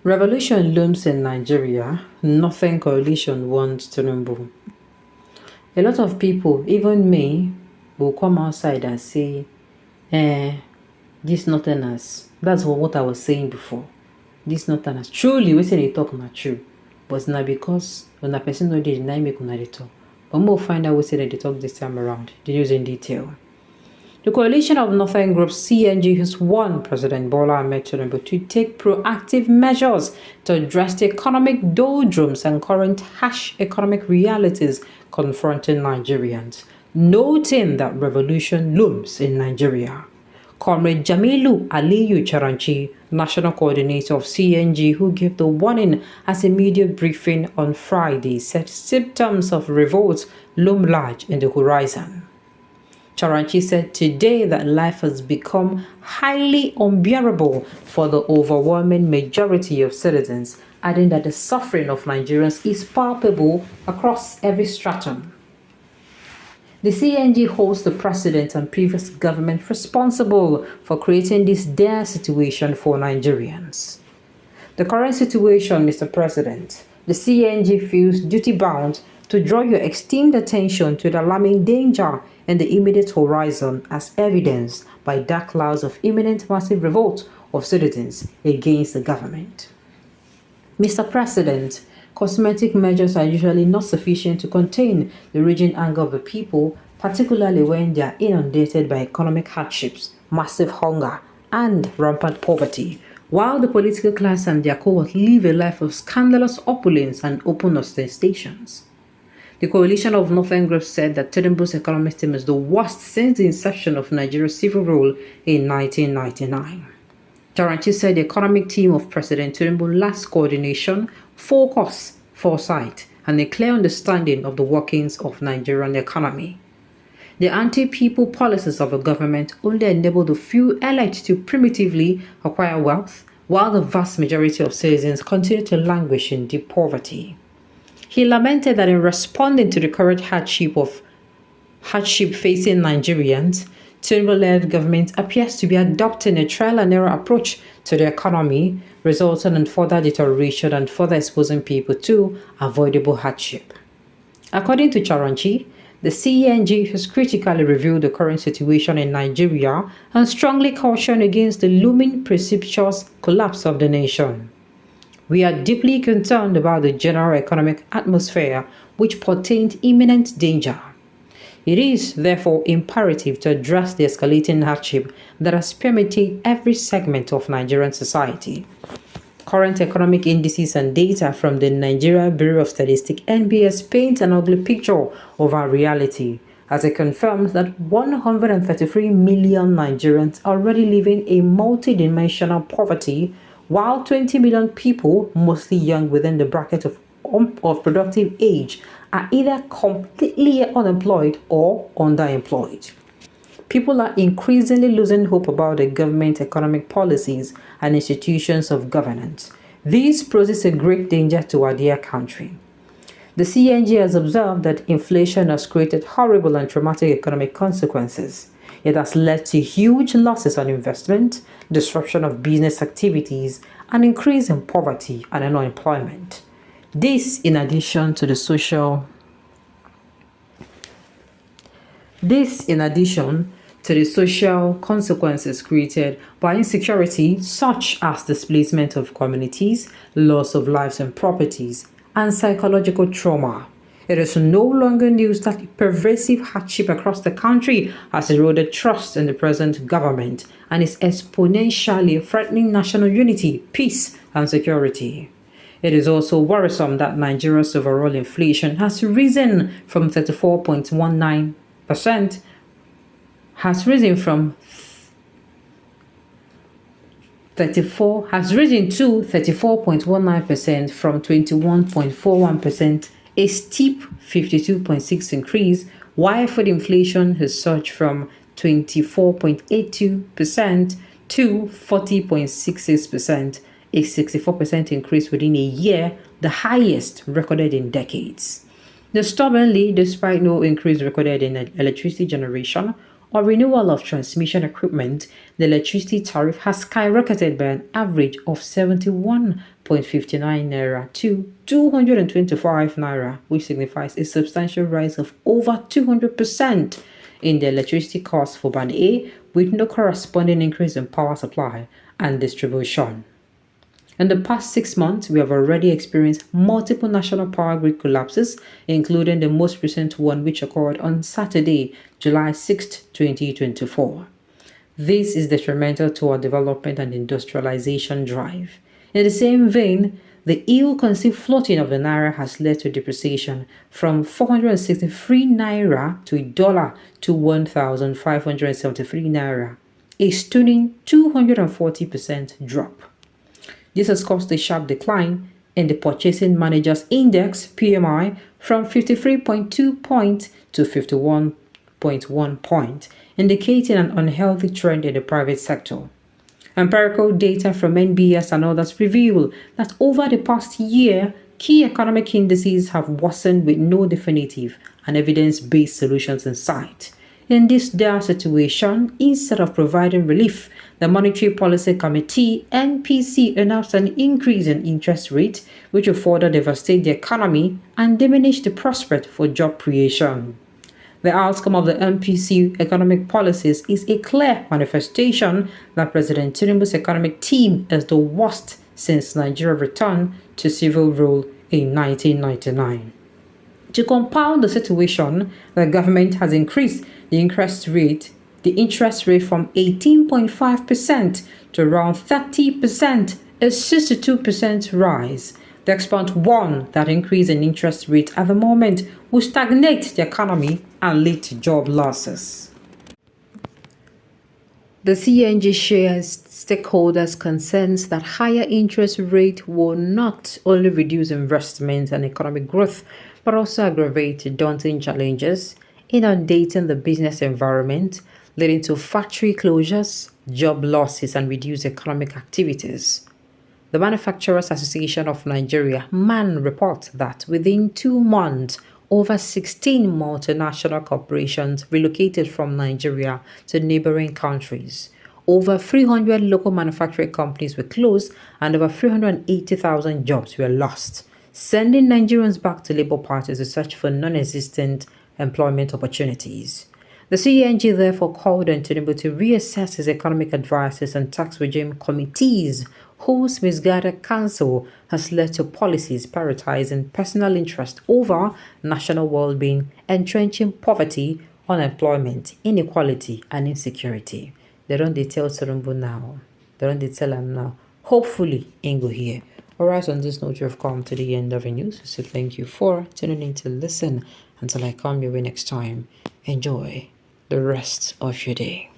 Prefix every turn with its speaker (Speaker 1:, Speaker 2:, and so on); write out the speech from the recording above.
Speaker 1: Revolution looms in Nigeria. Nothing coalition wants Tinubu. A lot of people, even me, will come outside and say, this nothing as. That's what I was saying before. This nothing as. Truly, we say they talk not true. But not because when a person know they deny make una they talk. But we'll find out we say that they talk this time around. The news in detail. The coalition of Northern Group CNG has warned President Bola Ahmed Tinubu to take proactive measures to address the economic doldrums and current harsh economic realities confronting Nigerians, noting that revolution looms in Nigeria. Comrade Jamilu Aliyu Charanchi, National Coordinator of CNG, who gave the warning as a media briefing on Friday, said symptoms of revolt loom large in the horizon. Charanchi said today that life has become highly unbearable for the overwhelming majority of citizens, adding that the suffering of Nigerians is palpable across every stratum. The CNG holds the president and previous government responsible for creating this dire situation for Nigerians. The current situation, Mr. President, the CNG feels duty-bound to draw your esteemed attention to the alarming danger in the immediate horizon as evidenced by dark clouds of imminent massive revolt of citizens against the government. Mr. President, cosmetic measures are usually not sufficient to contain the raging anger of the people, particularly when they are inundated by economic hardships, massive hunger, and rampant poverty, while the political class and their cohort live a life of scandalous opulence and open ostentations. The coalition of Northern Groups said that Tinubu's economic team is the worst since the inception of Nigeria's civil rule in 1999. Charanchi said the economic team of President Tinubu lacks coordination, focus, foresight, and a clear understanding of the workings of Nigerian economy. The anti-people policies of the government only enable the few elite to primitively acquire wealth, while the vast majority of citizens continue to languish in deep poverty. He lamented that in responding to the current hardship facing Nigerians, Tinubu-led government appears to be adopting a trial-and-error approach to the economy, resulting in further deterioration and further exposing people to avoidable hardship. According to Charanchi, the CNG has critically reviewed the current situation in Nigeria and strongly cautioned against the looming precipitous collapse of the nation. We are deeply concerned about the general economic atmosphere which portends imminent danger. It is, therefore, imperative to address the escalating hardship that has permeated every segment of Nigerian society. Current economic indices and data from the Nigeria Bureau of Statistics (NBS) paint an ugly picture of our reality, as it confirms that 133 million Nigerians are already living in multidimensional poverty, while 20 million people, mostly young within the bracket of productive age, are either completely unemployed or underemployed. People are increasingly losing hope about the government economic policies and institutions of governance. This poses a great danger to our dear country. The CNG has observed that inflation has created horrible and traumatic economic consequences. It has led to huge losses on investment, disruption of business activities, and increase in poverty and unemployment. This in addition to the social consequences created by insecurity such as displacement of communities, loss of lives and properties, and psychological trauma. It is no longer news that pervasive hardship across the country has eroded trust in the present government and is exponentially threatening national unity, peace, and security. It is also worrisome that Nigeria's overall inflation has risen from 34.19% has risen to 34.19% from 21.41%, a steep 52.6 increase, while food inflation has surged from 24.82% to 40.66%, a 64% increase within a year, the highest recorded in decades. Stubbornly, despite no increase recorded in electricity generation, or renewal of transmission equipment, the electricity tariff has skyrocketed by an average of 71.59 naira to 225 naira, which signifies a substantial rise of over 200% in the electricity cost for Band A, with no corresponding increase in power supply and distribution. In the past 6 months, we have already experienced multiple national power grid collapses, including the most recent one which occurred on Saturday, July 6, 2024. This is detrimental to our development and industrialization drive. In the same vein, the ill-conceived floating of the naira has led to depreciation from 463 naira to $1 to 1,573 naira, a stunning 240% drop. This has caused a sharp decline in the Purchasing Managers Index (PMI) from 53.2 points to 51.1 points, indicating an unhealthy trend in the private sector. Empirical data from NBS and others reveal that over the past year, key economic indices have worsened with no definitive and evidence-based solutions in sight. In this dire situation, instead of providing relief, the Monetary Policy Committee (MPC) announced an increase in interest rate, which will further devastate the economy and diminish the prospect for job creation. The outcome of the MPC economic policies is a clear manifestation that President Tinubu's economic team is the worst since Nigeria returned to civil rule in 1999. To compound the situation, the government has increased the interest rate from 18.5% to around 30%, a 62% rise. The expert warned that increase in interest rate at the moment will stagnate the economy and lead to job losses. The CNG shares stakeholders' concerns that higher interest rate will not only reduce investment and economic growth, but also aggravate daunting challenges, inundating the business environment, leading to factory closures, job losses, and reduced economic activities. The Manufacturers Association of Nigeria (MAN) reports that within 2 months, over 16 multinational corporations relocated from Nigeria to neighboring countries. Over 300 local manufacturing companies were closed and over 380,000 jobs were lost, sending Nigerians back to Labour parties to search for non-existent employment opportunities. The CNG therefore called on Tinubu to reassess his economic advisors and tax regime committees whose misguided counsel has led to policies prioritizing personal interest over national well-being, entrenching poverty, unemployment, inequality, and insecurity. They don't tell Tinubu now. They don't tell him now. Hopefully, Ingo here. Alright, on this note, you have come to the end of the news. So thank you for tuning in to listen. Until I come your way next time, enjoy the rest of your day.